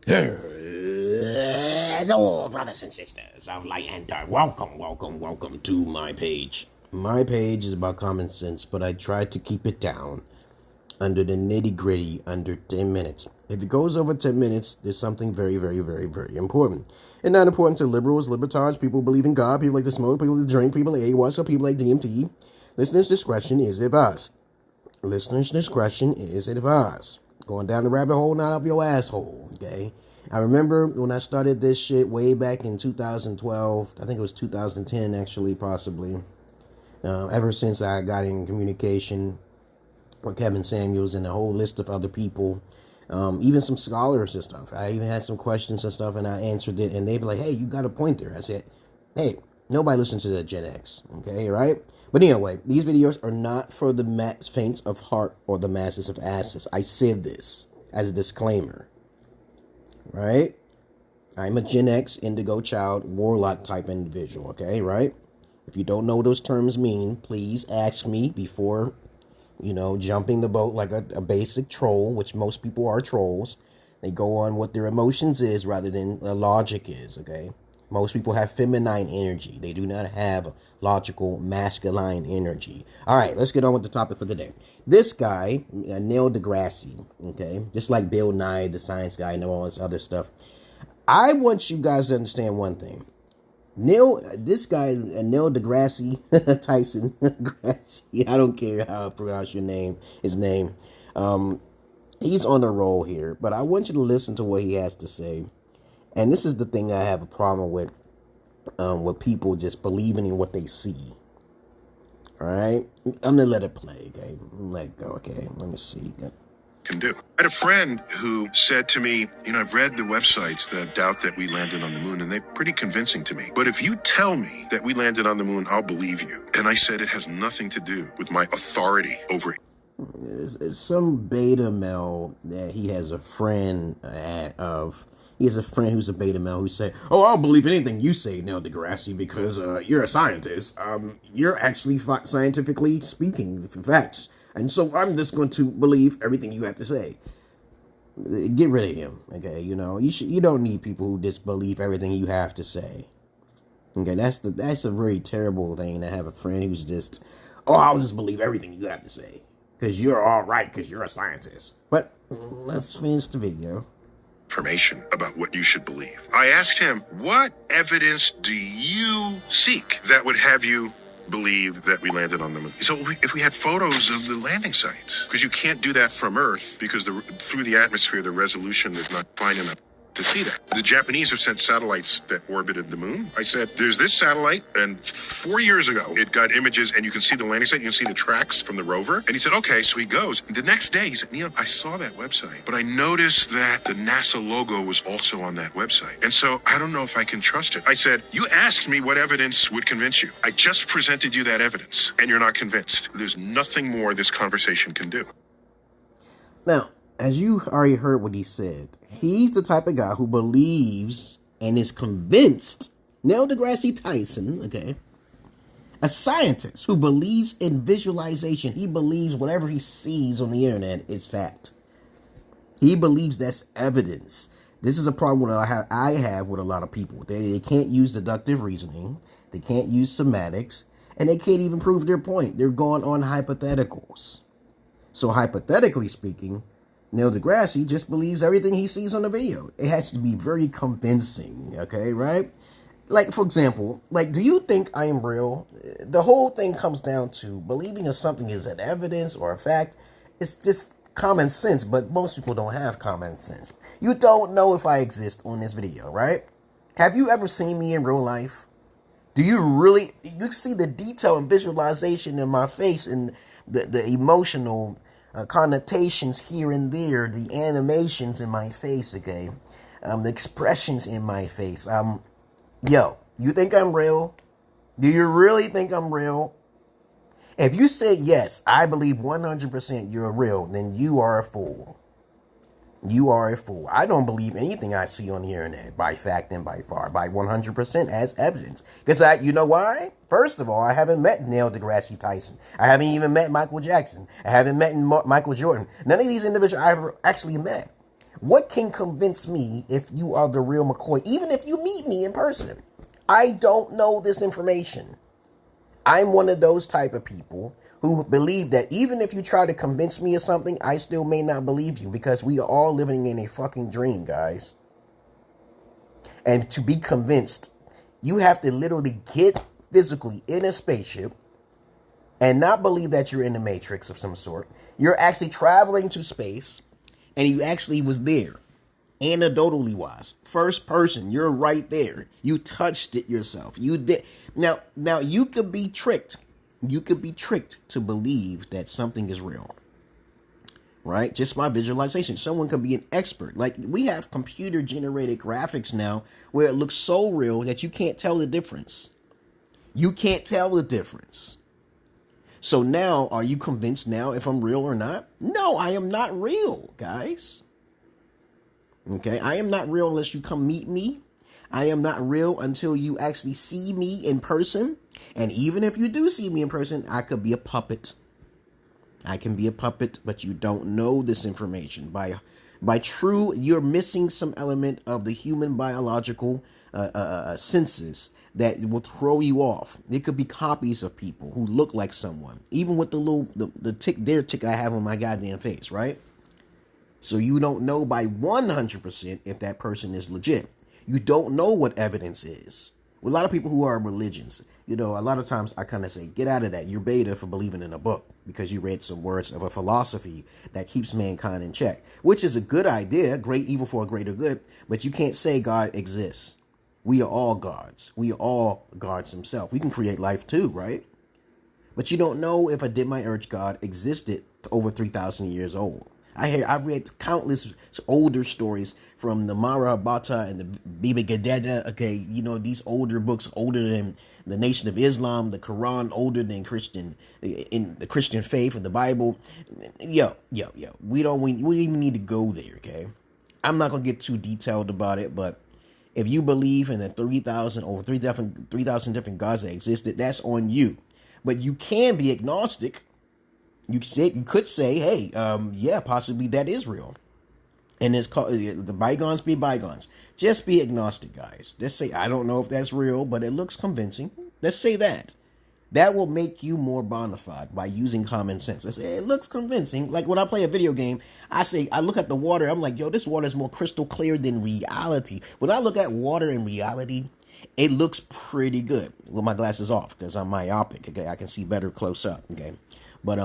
Hello, brothers and sisters of light and dark. Welcome to my page. My page is about common sense, but I try to keep it down under the nitty-gritty, under 10 minutes. If it goes over 10 minutes, there's something very, very, very, very important. And not important to liberals, libertards, people who believe in God, people like to smoke, people who drink, people like AWASA, people like DMT. Listeners' discretion is advised. Listeners' discretion is advised. Going down the rabbit hole, not up your asshole, okay? I remember when I started this shit way back in 2012. I think it was 2010, actually, possibly. Ever since I got in communication with Kevin Samuels and a whole list of other people, even some scholars and stuff. I even had some questions and stuff, and I answered it, and they'd be like, hey, you got a point there. I said, hey, nobody listens to the Gen X, okay, right? But anyway, these videos are not for the faints of heart or the masses of asses. I said this as a disclaimer, right? I'm a Gen X, Indigo child, Warlock type individual, okay, right? If you don't know what those terms mean, please ask me before, jumping the boat like a basic troll, which most people are trolls. They go on what their emotions is rather than logic is, okay? Most people have feminine energy. They do not have logical masculine energy. All right, let's get on with the topic for today. This guy, Neil DeGrassy, okay, just like Bill Nye, the science guy, and all this other stuff. I want you guys to understand one thing. Neil DeGrassy, Tyson DeGrassy, I don't care how I pronounce his name. He's on a roll here, but I want you to listen to what he has to say. And this is the thing I have a problem with people just believing in what they see. All right? I'm going to let it play, okay? Let it go, okay? Let me see. Can do. I had a friend who said to me, I've read the websites that doubt that we landed on the moon, and they're pretty convincing to me. But if you tell me that we landed on the moon, I'll believe you. And I said it has nothing to do with my authority over it's some beta male that he has a friend of. He has a friend who's a beta male who say, oh, I'll believe anything you say, Neil deGrasse, because you're a scientist. You're actually scientifically speaking facts. And so I'm just going to believe everything you have to say. Get rid of him, okay? You don't need people who just believe everything you have to say. Okay, that's a very terrible thing to have a friend who's just, oh, I'll just believe everything you have to say. Because you're all right, because you're a scientist. But let's finish the video. Information about what you should believe. I asked him, what evidence do you seek that would have you believe that we landed on the moon? So if we had photos of the landing sites, because you can't do that from Earth, because through the atmosphere, the resolution is not fine enough to see that. The Japanese have sent satellites that orbited the moon. I said, there's this satellite, and 4 years ago, it got images, and you can see the landing site, you can see the tracks from the rover. And he said, okay, so he goes. And the next day, he said, I saw that website, but I noticed that the NASA logo was also on that website. And so I don't know if I can trust it. I said, you asked me what evidence would convince you. I just presented you that evidence, and you're not convinced. There's nothing more this conversation can do. Now, as you already heard what he said, he's the type of guy who believes and is convinced. Neil deGrasse Tyson, okay, a scientist who believes in visualization. He believes whatever he sees on the internet is fact. He believes that's evidence. This is a problem that I have with a lot of people. They can't use deductive reasoning. They can't use semantics. And they can't even prove their point. They're going on hypotheticals. So hypothetically speaking, Neil deGrasse just believes everything he sees on the video. It has to be very convincing, okay, right? Like, for example, do you think I am real? The whole thing comes down to believing if something is an evidence or a fact. It's just common sense, but most people don't have common sense. You don't know if I exist on this video, right? Have you ever seen me in real life? Do you see the detail and visualization in my face and the emotional connotations here and there, the animations in my face, okay, the expressions in my face. Yo, you think I'm real? Do you really think I'm real? If you said yes, I believe 100% you're real, then you are a fool. You are a fool. I don't believe anything I see on the internet by fact and by 100% as evidence. Because you know why? First of all, I haven't met Neil deGrasse Tyson. I haven't even met Michael Jackson. I haven't met Michael Jordan. None of these individuals I've actually met. What can convince me if you are the real McCoy, even if you meet me in person? I don't know this information. I'm one of those type of people who believe that even if you try to convince me of something, I still may not believe you, because we are all living in a fucking dream, guys. And to be convinced, you have to literally get physically in a spaceship and not believe that you're in the Matrix of some sort. You're actually traveling to space, and you actually was there. Anecdotally wise, first person, you're right there. You touched it yourself. You did. Now you could be tricked. You could be tricked to believe that something is real, right? Just by visualization. Someone could be an expert. Like, we have computer generated graphics now where it looks so real that you can't tell the difference. You can't tell the difference. So now, are you convinced now if I'm real or not? No, I am not real, guys. Okay, I am not real unless you come meet me. I am not real until you actually see me in person. And even if you do see me in person, I could be a puppet. I can be a puppet, but you don't know this information. By true, you're missing some element of the human biological senses that will throw you off. It could be copies of people who look like someone, even with the tick I have on my goddamn face, right? So you don't know by 100% if that person is legit. You don't know what evidence is. A lot of people who are religions, a lot of times I kind of say, get out of that. You're beta for believing in a book because you read some words of a philosophy that keeps mankind in check, which is a good idea, great evil for a greater good, but you can't say God exists. We are all gods. We are all gods himself. We can create life too, right? But you don't know if a Demiurge God existed over 3,000 years old. I read countless older stories from the Mahabharata and the Bhagavad Gita. Okay, these older books, older than the Nation of Islam, the Quran, older than in the Christian faith of the Bible. Yo. We don't even need to go there. Okay, I'm not gonna get too detailed about it, but if you believe in the 3,000 different gods that existed, that's on you. But you can be agnostic. You could say, hey, possibly that is real. And it's called, the bygones be bygones. Just be agnostic, guys. Let's say, I don't know if that's real, but it looks convincing. Let's say that. That will make you more bona fide by using common sense. I say, it looks convincing. Like when I play a video game, I look at the water, I'm like, yo, this water is more crystal clear than reality. When I look at water in reality, it looks pretty good with my glasses off because I'm myopic. Okay, I can see better close up. Okay, but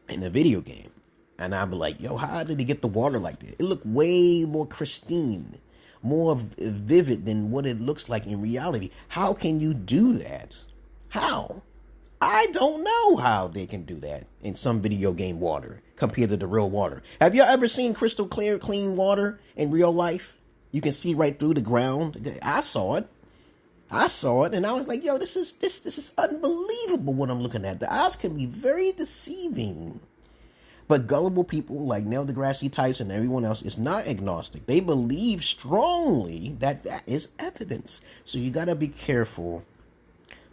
in the video game, and I'm like, yo, how did they get the water like that? It looked way more pristine, more vivid than what it looks like in reality. How can you do that? How? I don't know how they can do that in some video game water compared to the real water. Have you ever seen crystal clear, clean water in real life? You can see right through the ground. I saw it, and I was like, yo, this is unbelievable what I'm looking at. The eyes can be very deceiving. But gullible people like Neil deGrasse Tyson and everyone else is not agnostic. They believe strongly that is evidence. So you got to be careful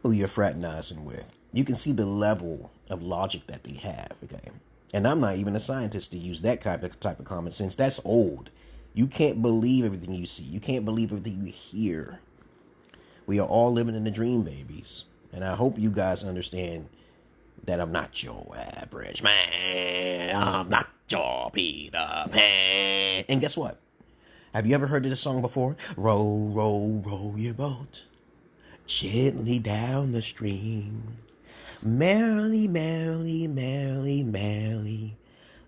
who you're fraternizing with. You can see the level of logic that they have, okay? And I'm not even a scientist to use that type of common sense. That's old. You can't believe everything you see. You can't believe everything you hear. We are all living in a dream, babies. And I hope you guys understand that I'm not your average man. I'm not your Peter Pan. And guess what? Have you ever heard of this song before? Row, row, row your boat gently down the stream. Merrily, merrily, merrily, merrily.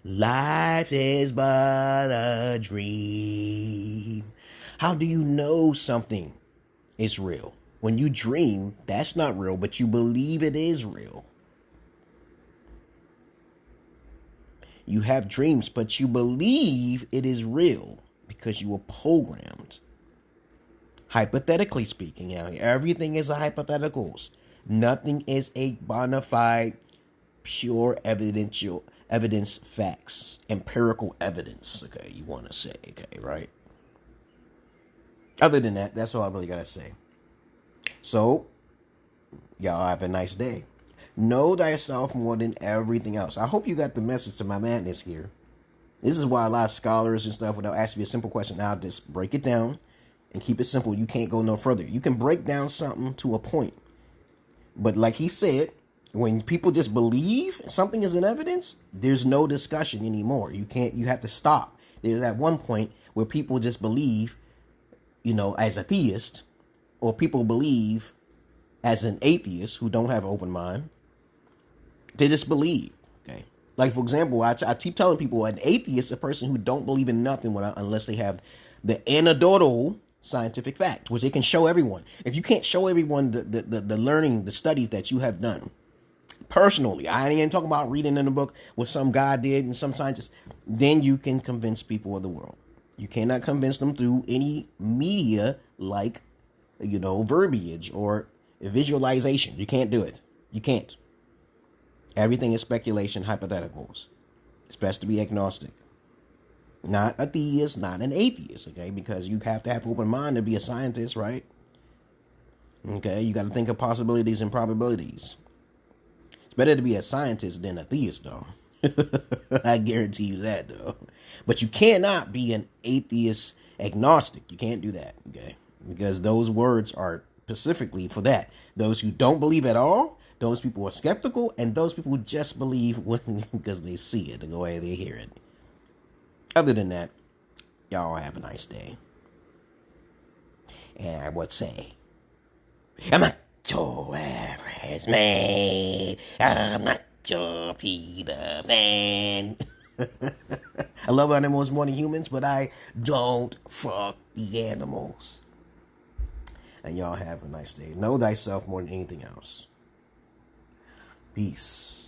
Life is but a dream. How do you know something is real? When you dream, that's not real, but you believe it is real. You have dreams, but you believe it is real because you were programmed. Hypothetically speaking, everything is a hypotheticals. Nothing is a bona fide, pure evidence facts, empirical evidence. Okay, you want to say, okay, right? Other than that, that's all I really got to say. So, y'all have a nice day. Know thyself more than everything else. I hope you got the message to my madness here. This is why a lot of scholars and stuff, when they'll ask me a simple question, I'll just break it down and keep it simple. You can't go no further. You can break down something to a point. But like he said, when people just believe something is an evidence, there's no discussion anymore. You have to stop. There's at one point where people just believe, as a theist, or people believe as an atheist who don't have an open mind. They just believe, okay? Like, for example, I keep telling people an atheist is a person who don't believe in nothing unless they have the anecdotal scientific fact, which they can show everyone. If you can't show everyone the learning, the studies that you have done personally, I ain't even talking about reading in a book what some guy did and some scientist, then you can convince people of the world. You cannot convince them through any media like, verbiage or visualization. You can't do it. You can't. Everything is speculation, hypotheticals. It's best to be agnostic. Not a theist, not an atheist, okay? Because you have to have an open mind to be a scientist, right? Okay, you got to think of possibilities and probabilities. It's better to be a scientist than a theist, though. I guarantee you that, though. But you cannot be an atheist agnostic. You can't do that, okay? Because those words are specifically for that. Those who don't believe at all, those people who are skeptical, and those people who just believe because they see it, the way they hear it. Other than that, y'all have a nice day. And I would say, I'm not your average man. I'm not your Peter Pan. I love animals more than humans, but I don't fuck the animals. And y'all have a nice day. Know thyself more than anything else. Peace.